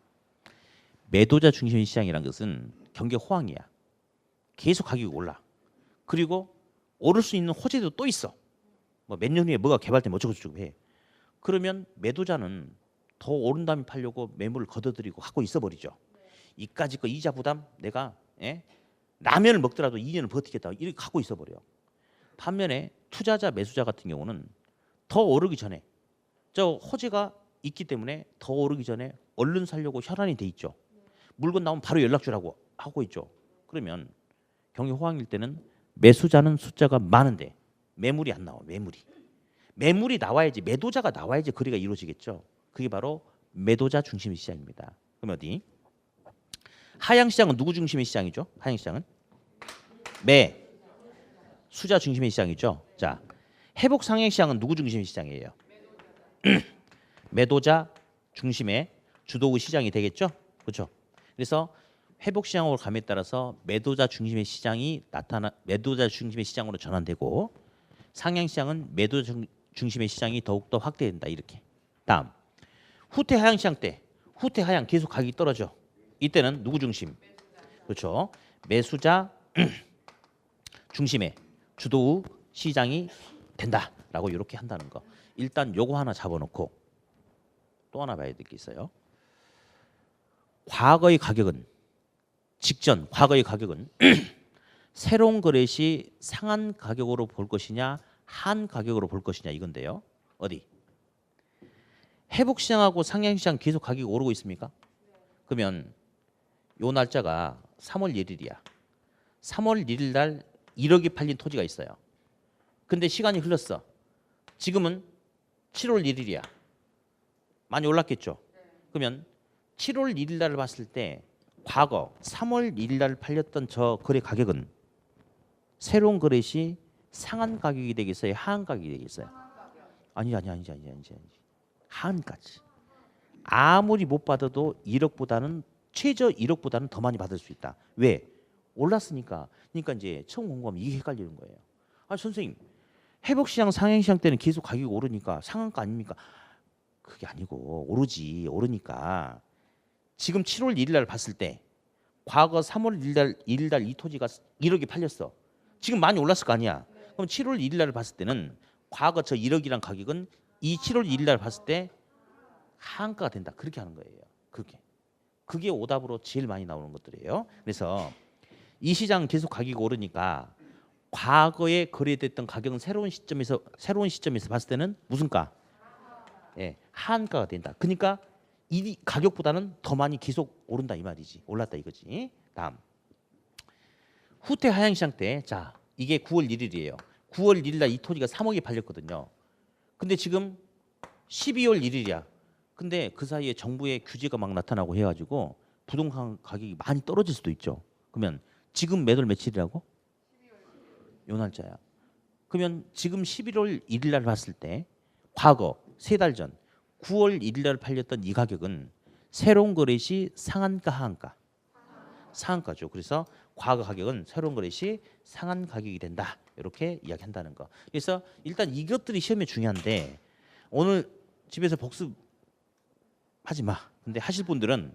매도자 중심의 시장이란 것은 경기 호황이야. 계속 가격이 올라. 그리고 오를 수 있는 호재도 또 있어. 뭐 몇 년 후에 뭐가 개발되면 어쩌고저쩌고 해. 그러면 매도자는 더 오른 다음에 팔려고 매물을 걷어들이고 갖고 있어 버리죠. 이까짓 거 이자 부담 내가 라면을 먹더라도 2년을 버티겠다 이렇게 갖고 있어 버려. 반면에 투자자 매수자 같은 경우는 더 오르기 전에 저 호재가 있기 때문에 더 오르기 전에 얼른 살려고 혈안이 돼 있죠. 물건 나오면 바로 연락 주라고 하고 있죠. 그러면 경기 호황일 때는 매수자는 숫자가 많은데 매물이 안 나와. 매물이 나와야지 매도자가 나와야지 거래가 이루어지겠죠. 그게 바로 매도자 중심의 시장입니다. 그럼 어디? 하향 시장은 누구 중심의 시장이죠? 하향 시장은 수자 중심의 시장이죠. 자, 회복 상향 시장은 누구 중심의 시장이에요? 매도자 중심의 주도의 시장이 되겠죠. 그렇죠? 그래서 회복 시장으로 감에 따라서 매도자 중심의 시장이 매도자 중심의 시장으로 전환되고 상향 시장은 매도자 중심의 시장이 더욱더 확대된다. 이렇게. 다음 후퇴 하향 시장 때 후퇴 하향 계속 가격이 떨어져. 이때는 누구 중심? 그렇죠. 매수자 중심의 주도의 시장이 된다라고 이렇게 한다는 거. 일단 요거 하나 잡아놓고 또 하나 봐야 될 게 있어요. 과거의 가격은 새로운 거래 시 상한 가격으로 볼 것이냐 한 가격으로 볼 것이냐 이건데요. 어디? 회복 시장하고 상향 시장 계속 가격이 오르고 있습니까? 그러면 요 날짜가 3월 1일이야. 3월 1일 날 1억이 팔린 토지가 있어요. 근데 시간이 흘렀어. 지금은 7월 1일이야. 많이 올랐겠죠. 그러면 7월 1일 날을 봤을 때 과거 3월 1일 날 팔렸던 저 거래 가격은 새로운 거래 시 상한 가격이 되겠어요? 하한 가격이 되겠어요? 아니지. 하한까지. 아무리 못 받아도 1억보다는 최저 1억보다는 더 많이 받을 수 있다. 왜? 올랐으니까. 그러니까 이제 처음 공부하면 이게 헷갈리는 거예요. 아 선생님, 회복시장 상향시장 때는 계속 가격이 오르니까 상한가 아닙니까? 그게 아니고 오르니까 지금 7월 1일 날 봤을 때 과거 3월 1일 날 이 토지가 1억에 팔렸어. 지금 많이 올랐을 거 아니야. 그럼 7월 1일 날 봤을 때는 과거 저 1억이란 가격은 이 7월 1일 날 봤을 때 하한가가 된다. 그렇게 하는 거예요. 그게 오답으로 제일 많이 나오는 것들이에요. 그래서 이 시장 계속 가격이 오르니까 과거에 거래됐던 가격은 새로운 시점에서 봤을 때는 무슨 가? 하한가가 된다. 그러니까 이 가격보다는 더 많이 계속 오른다 이 말이지. 올랐다 이거지. 다음 후퇴 하향시장 때, 자 이게 9월 1일이에요. 9월 1일 날 이 토지가 3억에 팔렸거든요. 근데 지금 12월 1일이야. 근데 그 사이에 정부의 규제가 막 나타나고 해가지고 부동산 가격이 많이 떨어질 수도 있죠. 그러면 지금 몇 월 며칠이라고? 요 날짜야. 그러면 지금 11월 1일 날 봤을 때 과거 3달 전 9월 1일 날 팔렸던 이 가격은 새로운 거래 시 상한가 하한가? 상한가죠. 그래서 과거 가격은 새로운 거래 시 상한 가격이 된다. 이렇게 이야기한다는 거. 그래서 일단 이것들이 시험에 중요한데 오늘 집에서 복습하지 마. 근데 하실 분들은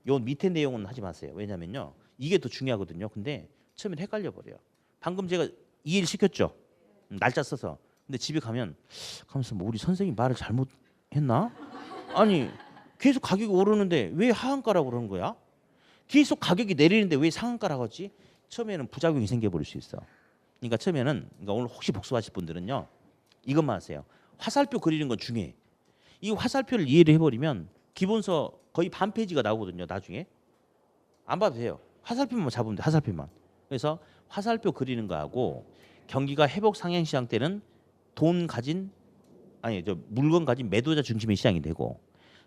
요 밑에 내용은 하지 마세요. 왜냐면요. 이게 더 중요하거든요. 근데 처음엔 헷갈려 버려요. 방금 제가 이해를 시켰죠. 날짜 써서. 근데 집에 가면서 뭐 우리 선생님 말을 잘못했나? 아니 계속 가격이 오르는데 왜 하한가라고 그러는 거야? 계속 가격이 내리는데 왜 상한가라고 하지? 처음에는 부작용이 생겨버릴 수 있어. 그러니까 처음에는 오늘 혹시 복습하실 분들은요. 이것만 하세요. 화살표 그리는 건 중요해. 이 화살표를 이해를 해버리면 기본서 거의 반 페이지가 나오거든요. 나중에. 안 봐도 돼요. 화살표만 잡으면 돼. 화살표만. 그래서 화살표 그리는 거하고 경기가 회복 상향시장 때는 물건 가진 매도자 중심의 시장이 되고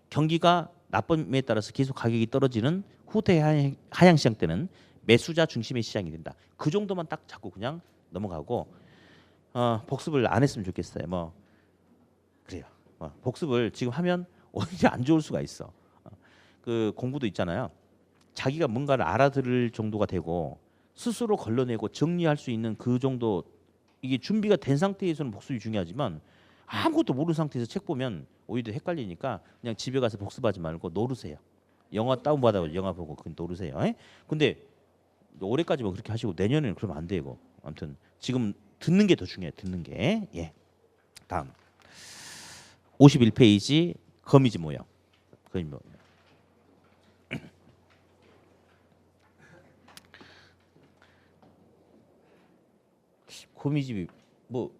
경기가 나쁨에 따라서 계속 가격이 떨어지는 후퇴 하향시장 때는 매수자 중심의 시장이 된다. 그 정도만 딱 잡고 그냥 넘어가고 복습을 안 했으면 좋겠어요. 뭐 그래요. 복습을 지금 하면 언제 안 좋을 수가 있어. 그 공부도 있잖아요. 자기가 뭔가를 알아들을 정도가 되고 스스로 걸러내고 정리할 수 있는 그 정도 이게 준비가 된 상태에서는 복습이 중요하지만 아무것도 모르는 상태에서 책 보면 오히려 헷갈리니까 그냥 집에 가서 복습하지 말고 노르세요. 영화 다운받아 영화 보고 그냥 노르세요. 근데 올해까지만 그렇게 하시고 내년에는 그러면 안 되고 아무튼 지금 듣는 게 더 중요해요. 듣는 게. 예. 다음 51페이지 거미지 모형. 거미지 모형. 거미집이 뭐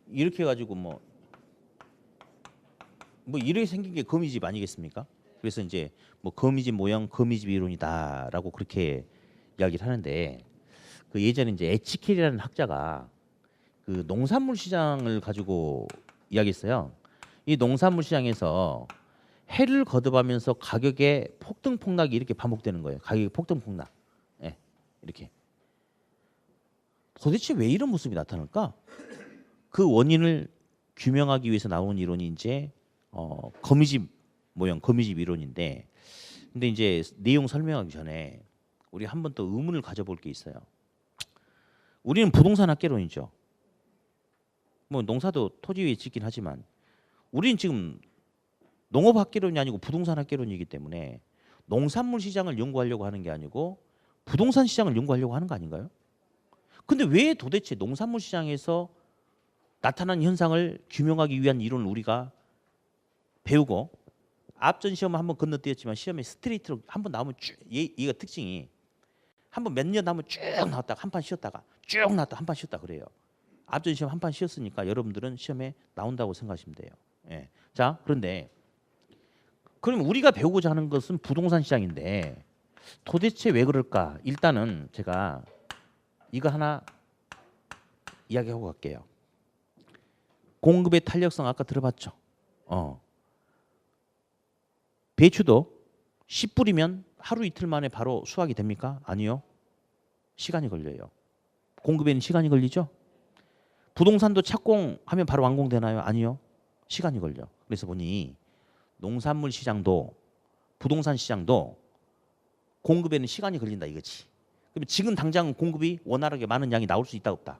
이렇게 해가지고 뭐 이렇게 생긴 게 거미집 아니겠습니까? 그래서 이제 뭐 거미집 모형, 거미집 이론이다라고 그렇게 이야기를 하는데 그 예전에 이제 에치켈이라는 학자가 그 농산물 시장을 가지고 이야기했어요. 이 농산물 시장에서 해를 거듭하면서 가격의 폭등폭락이 이렇게 반복되는 거예요. 가격의 폭등폭락. 예, 이렇게. 도대체 왜 이런 모습이 나타날까? 그 원인을 규명하기 위해서 나온 이론이 이제 거미집 모형, 거미집 이론인데, 근데 이제 내용 설명하기 전에 우리 한 번 더 의문을 가져볼 게 있어요. 우리는 부동산 학개론이죠. 뭐 농사도 토지 위에 짓긴 하지만 우리는 지금 농업 학개론이 아니고 부동산 학개론이기 때문에 농산물 시장을 연구하려고 하는 게 아니고 부동산 시장을 연구하려고 하는 거 아닌가요? 근데 왜 도대체 농산물 시장에서 나타난 현상을 규명하기 위한 이론을 우리가 배우고 앞전 시험을 한번 건너뛰었지만 시험에 스트레이트로 한번 나오면 쭉 얘가 특징이 한번 몇 년 나오면 쭉 나왔다가 한 판 쉬었다가 쭉 나왔다가 한 판 쉬었다 그래요. 앞전 시험 한 판 쉬었으니까 여러분들은 시험에 나온다고 생각하시면 돼요. 예. 자, 그런데 그럼 우리가 배우고자 하는 것은 부동산 시장인데 도대체 왜 그럴까? 일단은 제가 이거 하나 이야기하고 갈게요. 공급의 탄력성 아까 들어봤죠? 배추도 씨 뿌리면 하루 이틀 만에 바로 수확이 됩니까? 아니요. 시간이 걸려요. 공급에는 시간이 걸리죠? 부동산도 착공하면 바로 완공되나요? 아니요. 시간이 걸려. 그래서 보니 농산물 시장도 부동산 시장도 공급에는 시간이 걸린다 이거지. 그럼 지금 당장 공급이 원활하게 많은 양이 나올 수 있다 없다?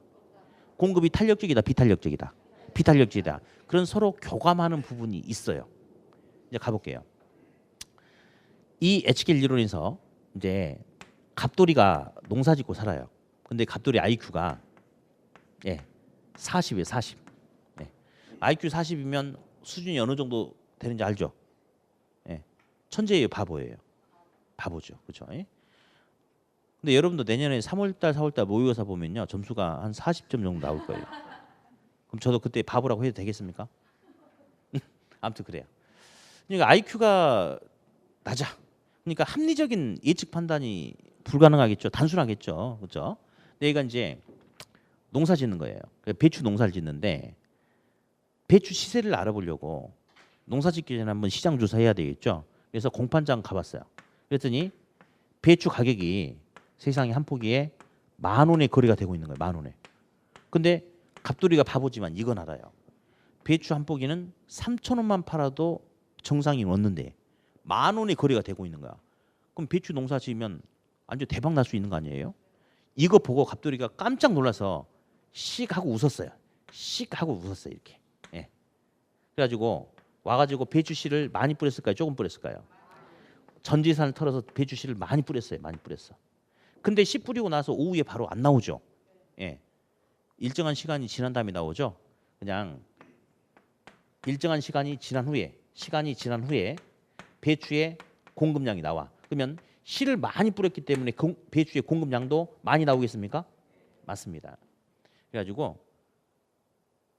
공급이 탄력적이다 비탄력적이다? 비탄력적이다. 그런 서로 교감하는 부분이 있어요. 이제 가볼게요. 이 에치켈 이론에서 이제 갑돌이가 농사 짓고 살아요. 근데 갑돌이 IQ가 40이에요. 40. IQ 40이면 수준이 어느 정도 되는지 알죠? 천재예요, 바보예요? 바보죠. 그렇죠? 근데 여러분도 내년에 3월달, 4월달 모의고사 보면요. 점수가 한 40점 정도 나올 거예요. 그럼 저도 그때 바보라고 해도 되겠습니까? 아무튼 그래요. 그러니까 IQ가 낮아. 그러니까 합리적인 예측 판단이 불가능하겠죠. 단순하겠죠. 그렇죠? 내가 이제 농사 짓는 거예요. 배추 농사를 짓는데 배추 시세를 알아보려고 농사 짓기 전에 한번 시장 조사해야 되겠죠. 그래서 공판장 가봤어요. 그랬더니 배추 가격이 세상에 한 포기에 10,000원에 거래가 되고 있는 거예요. 10,000원에. 근데 갑돌이가 바보지만 이건 알아요. 배추 한 포기는 3,000원만 팔아도 정상이 왔는데 10,000원에 거래가 되고 있는 거야. 그럼 배추 농사 지으면 완전 대박 날 수 있는 거 아니에요? 이거 보고 갑돌이가 깜짝 놀라서 씩 하고 웃었어요. 씩 하고 웃었어요. 이렇게. 그래가지고 와가지고 배추 씨를 많이 뿌렸을까요? 조금 뿌렸을까요? 전지산을 털어서 배추 씨를 많이 뿌렸어요. 많이 뿌렸어. 근데 씨 뿌리고 나서 오후에 바로 안 나오죠. 일정한 시간이 지난 다음에 나오죠. 그냥 일정한 시간이 지난 후에 배추의 공급량이 나와. 그러면 씨를 많이 뿌렸기 때문에 배추의 공급량도 많이 나오겠습니까? 맞습니다. 그래가지고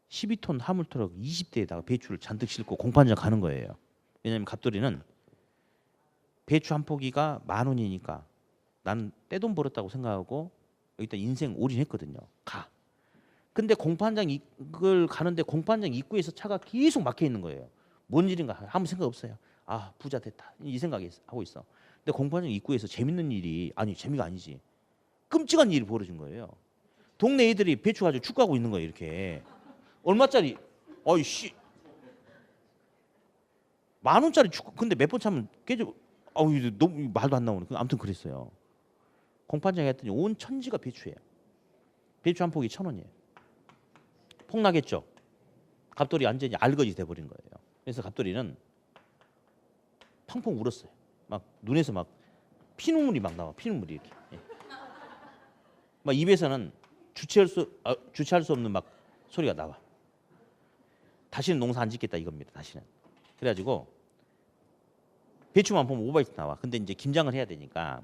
12톤 화물트럭 20대에다가 배추를 잔뜩 싣고 공판장 가는 거예요. 왜냐하면 갑돌이는 배추 한 포기가 10,000원이니까 나는 떼돈 벌었다고 생각하고 여기다 인생 올인했거든요. 가. 근데 공판장 이걸 가는데 공판장 입구에서 차가 계속 막혀 있는 거예요. 뭔 일인가 아무 생각 없어요. 아 부자 됐다 이 생각이 하고 있어. 근데 공판장 입구에서 재밌는 일이 재미가 아니지. 끔찍한 일이 벌어진 거예요. 동네 애들이 배추 가지고 축구하고 있는 거예요. 이렇게. 얼마짜리? 어이씨. 10,000원짜리 축구. 근데 몇 번 차면 깨져. 너무 말도 안 나오네. 아무튼 그랬어요. 공판장에 했더니 온 천지가 배추예요. 배추 한 포기 1,000원이에요. 폭락했죠. 갑돌이 완전히 알거지 돼버린 거예요. 그래서 갑돌이는 펑펑 울었어요. 막 눈에서 막 피눈물이 막 나와. 피눈물이 이렇게. 막 입에서는 주체할 수 없는 막 소리가 나와. 다시는 농사 안 짓겠다 이겁니다. 다시는. 그래가지고 배추만 보면 오바이트 나와. 근데 이제 김장을 해야 되니까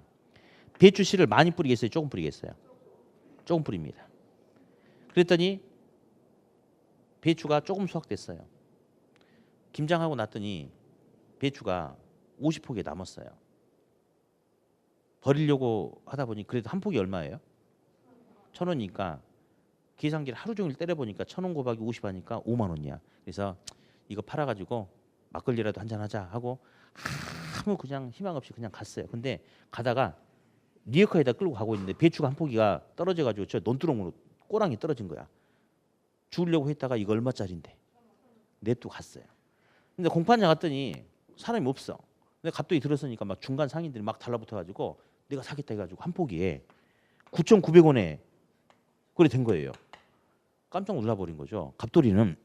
배추 씨를 많이 뿌리겠어요? 조금 뿌리겠어요? 조금 뿌립니다. 그랬더니 배추가 조금 수확됐어요. 김장하고 났더니 배추가 50포기에 남았어요. 버리려고 하다 보니 그래도 한 포기 얼마예요? 1,000원이니까 계산기를 하루 종일 때려보니까 1,000원 곱하기 50 하니까 5만 원이야. 그래서 이거 팔아가지고 막걸리라도 한잔 하자 하고 아무 그냥 희망 없이 그냥 갔어요. 근데 가다가 리어카에다 끌고 가고 있는데 배추가 한 포기가 떨어져가지고 저 논두렁으로 꼬랑이 떨어진 거야. 주우려고 했다가 이거 얼마짜린데 냅두고 갔어요. 근데 공판장 갔더니 사람이 없어. 근데 갑자기 들었으니까 막 중간 상인들이 막 달라붙어가지고 내가 사겠다 해가지고 한 포기에 9,900원에 그래 된 거예요. 깜짝 놀라버린 거죠. 갑돌이는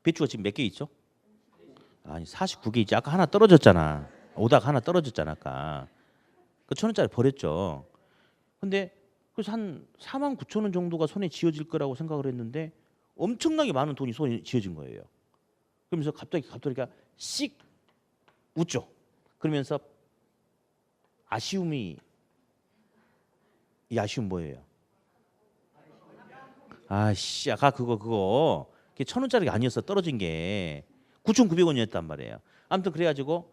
배추가 지금 몇 개 있죠? 아니 49개 있지. 아까 하나 떨어졌잖아. 오다가 하나 떨어졌잖아. 아까 그 1,000원짜리 버렸죠. 근데 그래서 한 49,000원 정도가 손에 쥐어질 거라고 생각을 했는데 엄청나게 많은 돈이 손에 쥐어진 거예요. 그러면서 갑자기 갑돌이가 씩 웃죠. 그러면서 아쉬움이 이 아쉬움 뭐예요? 아씨 아까 그거 그게 1,000원짜리가 아니었어. 떨어진 게 9,900원이었단 말이에요. 아무튼 그래가지고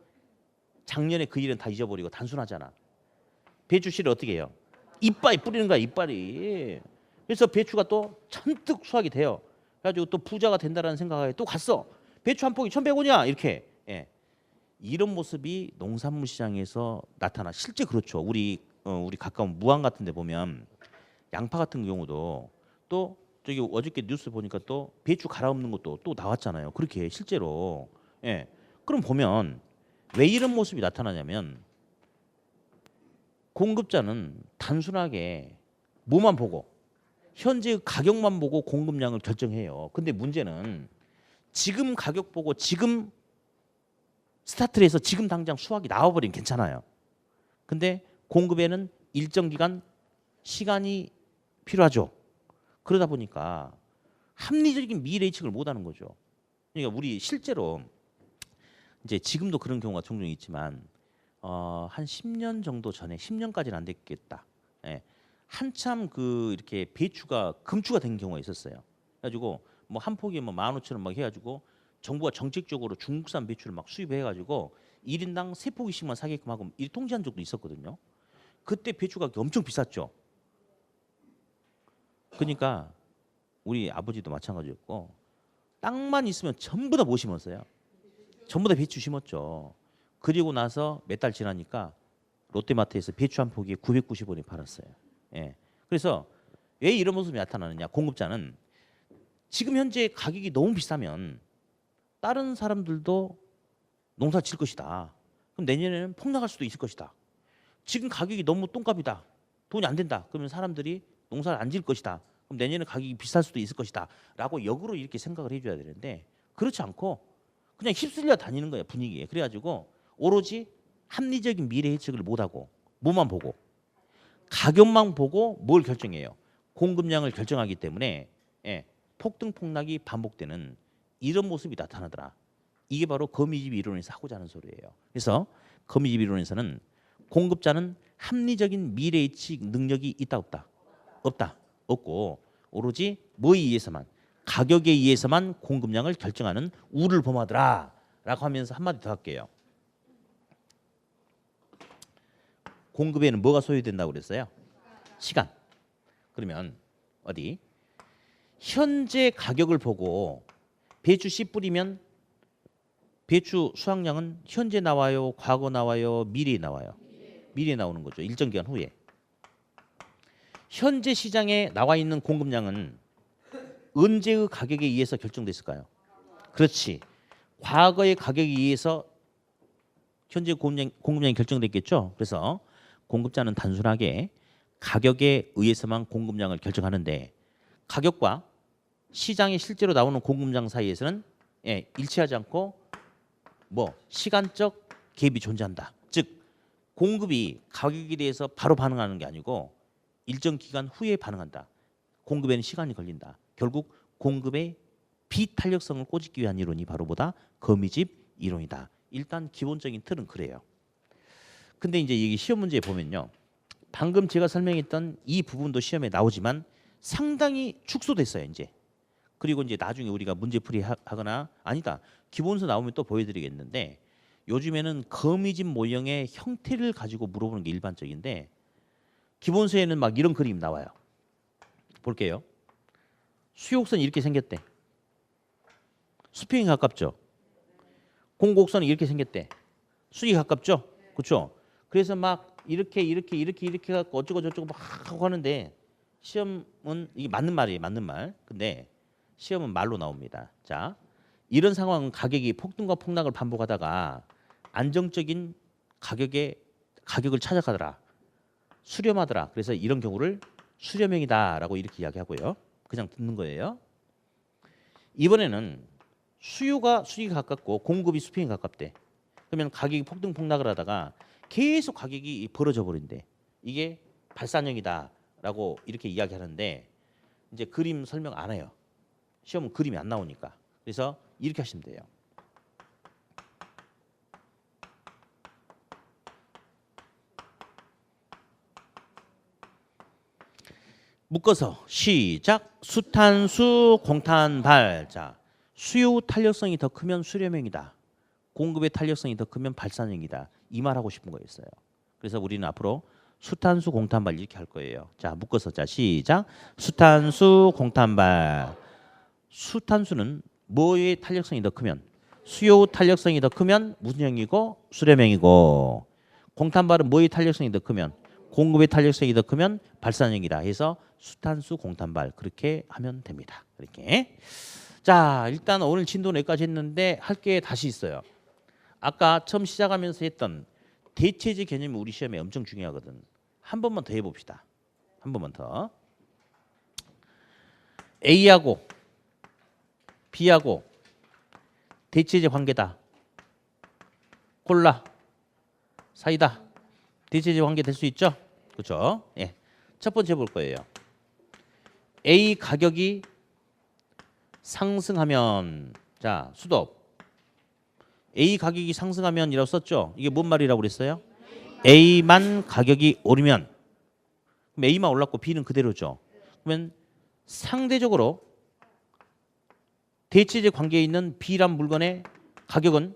작년에 그 일은 다 잊어버리고 단순하잖아. 배추 씨를 어떻게 해요? 이빨이 뿌리는 거야. 이빨이. 그래서 배추가 또 잔뜩 수확이 돼요. 그래가지고 또 부자가 된다라는 생각에 또 갔어. 배추 한 포기 1,100원이야 이렇게. 예. 이런 모습이 농산물 시장에서 나타나. 실제 그렇죠. 우리 가까운 무안 같은 데 보면 양파 같은 경우도 또 저기 어저께 뉴스 보니까 또 배추 갈아엎는 것도 또 나왔잖아요. 그렇게 실제로. 예. 그럼 보면 왜 이런 모습이 나타나냐면 공급자는 단순하게 뭐만 보고 현재 가격만 보고 공급량을 결정해요. 근데 문제는 지금 가격 보고 지금 스타트를 해서 지금 당장 수확이 나와버리면 괜찮아요. 근데 공급에는 일정 기간 시간이 필요하죠. 그러다 보니까 합리적인 미래 예측을 못하는 거죠. 그러니까 우리 실제로 이제 지금도 그런 경우가 종종 있지만 한 10년 정도 전에 10년까지는 안 됐겠다. 예. 한참 그 이렇게 배추가 금추가 된 경우가 있었어요. 그래가지고 뭐 한 포기에 뭐 15,000원 막 해가지고 정부가 정책적으로 중국산 배추를 막 수입해가지고 1인당 3포기씩만 사게끔 하고 이 통제한 적도 있었거든요. 그때 배추 가격이 엄청 비쌌죠. 그러니까 우리 아버지도 마찬가지였고 땅만 있으면 전부 다 못 심었어요. 전부 다 배추 심었죠. 그리고 나서 몇 달 지나니까 롯데마트에서 배추 한 포기에 990원에 팔았어요. 예. 그래서 왜 이런 모습이 나타나느냐? 공급자는 지금 현재 가격이 너무 비싸면 다른 사람들도 농사 질 것이다. 그럼 내년에는 폭락할 수도 있을 것이다. 지금 가격이 너무 똥값이다. 돈이 안 된다. 그러면 사람들이 농사를 안 질 것이다. 그럼 내년에 가격이 비쌀 수도 있을 것이다. 라고 역으로 이렇게 생각을 해줘야 되는데 그렇지 않고 그냥 휩쓸려 다니는 거예요. 분위기에. 그래가지고 오로지 합리적인 미래 예측을 못하고 뭐만 보고 가격만 보고 뭘 결정해요. 공급량을 결정하기 때문에 예, 폭등 폭락이 반복되는 이런 모습이 나타나더라. 이게 바로 거미집 이론에서 하고자 하는 소리예요. 그래서 거미집 이론에서는 공급자는 합리적인 미래 예측 능력이 있다 없다? 없다. 없고 오로지 뭐에 의해서만 가격에 의해서만 공급량을 결정하는 우를 범하더라 라고 하면서 한마디 더 할게요. 공급에는 뭐가 소요된다고 그랬어요? 시간. 그러면 어디? 현재 가격을 보고 배추 씨 뿌리면 배추 수확량은 현재 나와요? 과거 나와요? 미래에 나와요? 미래에 나오는 거죠. 일정 기간 후에. 현재 시장에 나와 있는 공급량은 언제의 가격에 의해서 결정됐을까요? 그렇지. 과거의 가격에 의해서 현재 공급량이 결정됐겠죠. 그래서 공급자는 단순하게 가격에 의해서만 공급량을 결정하는데 가격과 시장에 실제로 나오는 공급량 사이에서는 일치하지 않고 뭐 시간적 갭이 존재한다. 즉 공급이 가격에 대해서 바로 반응하는 게 아니고 일정 기간 후에 반응한다. 공급에는 시간이 걸린다. 결국 공급의 비탄력성을 꼬집기 위한 이론이 바로 뭐다? 거미집 이론이다. 일단 기본적인 틀은 그래요. 근데 이제 이게 시험 문제에 보면요. 방금 제가 설명했던 이 부분도 시험에 나오지만 상당히 축소됐어요, 이제. 그리고 이제 나중에 우리가 문제풀이 하거나 아니다. 기본서 나오면 또 보여드리겠는데 요즘에는 거미집 모형의 형태를 가지고 물어보는 게 일반적인데 기본서에는 막 이런 그림 나와요. 볼게요. 수욕선이 이렇게 생겼대. 수평이 가깝죠. 공곡선이 이렇게 생겼대. 수직이 가깝죠. 그렇죠. 그래서 막 이렇게 갖고 어쩌고 저쩌고 막 하고 하는데 시험은 이게 맞는 말이에요. 맞는 말. 근데 시험은 말로 나옵니다. 자, 이런 상황은 가격이 폭등과 폭락을 반복하다가 안정적인 가격을 찾아가더라. 수렴하더라. 그래서 이런 경우를 수렴형이다라고 이렇게 이야기하고요. 그냥 듣는 거예요. 이번에는 수요가 수익이 가깝고 공급이 수평이 가깝대. 그러면 가격이 폭등 폭락을 하다가 계속 가격이 벌어져 버린대. 이게 발산형이다라고 이렇게 이야기하는데 이제 그림 설명 안 해요. 시험은 그림이 안 나오니까. 그래서 이렇게 하시면 돼요. 묶어서 시작. 수탄수 공탄발. 자, 수요 탄력성이 더 크면 수렴형이다. 공급의 탄력성이 더 크면 발산형이다. 이 말 하고 싶은 거였어요. 그래서 우리는 앞으로 수탄수 공탄발 이렇게 할 거예요. 자, 묶어서 자 시작. 수탄수 공탄발. 수탄수는 뭐의 탄력성이 더 크면 수요 탄력성이 더 크면 무슨 형이고 수렴형이고 공탄발은 뭐의 탄력성이 더 크면 공급의 탄력성이 더 크면 발산형이다. 해서 수탄수 공탄발 그렇게 하면 됩니다. 이렇게. 자, 일단 오늘 진도는 여기까지 했는데 할 게 다시 있어요. 아까 처음 시작하면서 했던 대체제 개념이 우리 시험에 엄청 중요하거든. 한 번만 더 해봅시다. 한 번만 더. A하고 B하고 대체제 관계다. 콜라 사이다. 대체제 관계 될 수 있죠? 그렇죠? 예. 첫 번째 볼 거예요. A 가격이 상승하면 자 수덥 A 가격이 상승하면이라고 썼죠? 이게 뭔 말이라고 그랬어요? A만 가격이 오르면 그럼 A만 올랐고 B는 그대로죠. 그러면 상대적으로 대체제 관계에 있는 B란 물건의 가격은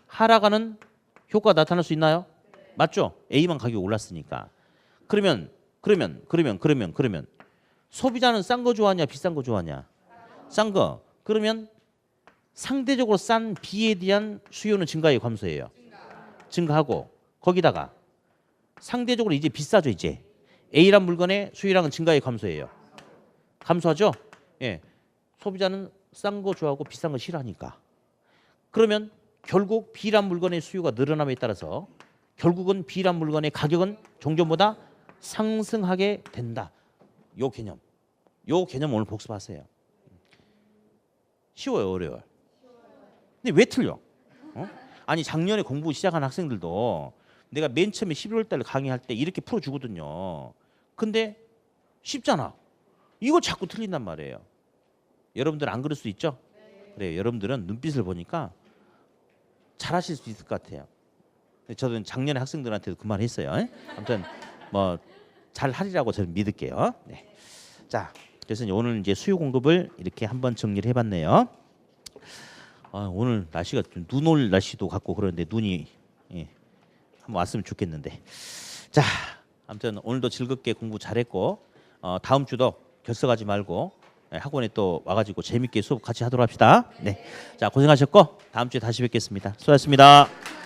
하락하는 효과가 나타날 수 있나요? 맞죠? A만 가격이 올랐으니까. 그러면 소비자는 싼 거 좋아하냐 비싼 거 좋아하냐? 싼 거. 그러면 상대적으로 싼 B에 대한 수요는 증가해요, 감소해요? 증가하고 거기다가 상대적으로 이제 비싸죠, 이제. A란 물건의 수요량은 증가해요, 감소해요? 감소하죠? 예. 소비자는 싼 거 좋아하고 비싼 거 싫어하니까. 그러면 결국 B란 물건의 수요가 늘어남에 따라서 결국은 B란 물건의 가격은 종전보다 상승하게 된다. 요 개념 오늘 복습하세요. 쉬워요, 어려워요? 근데 왜 틀려? 아니 작년에 공부 시작한 학생들도 내가 맨 처음에 11월 달에 강의할 때 이렇게 풀어주거든요. 근데 쉽잖아. 이거 자꾸 틀린단 말이에요. 여러분들 안 그럴 수 있죠? 그래요. 여러분들은 눈빛을 보니까 잘하실 수 있을 것 같아요. 저도 작년에 학생들한테도 그 말 했어요. 아무튼 뭐 잘하리라고 저는 믿을게요. 네. 자, 그래서 오늘 이제 수요 공급을 이렇게 한번 정리를 해봤네요. 오늘 날씨가 좀 눈 올 날씨도 같고 그런데 눈이 한번 왔으면 좋겠는데. 자, 아무튼 오늘도 즐겁게 공부 잘했고 다음 주도 결석하지 말고 학원에 또 와가지고 재밌게 수업 같이 하도록 합시다. 네, 자 고생하셨고 다음 주에 다시 뵙겠습니다. 수고하셨습니다.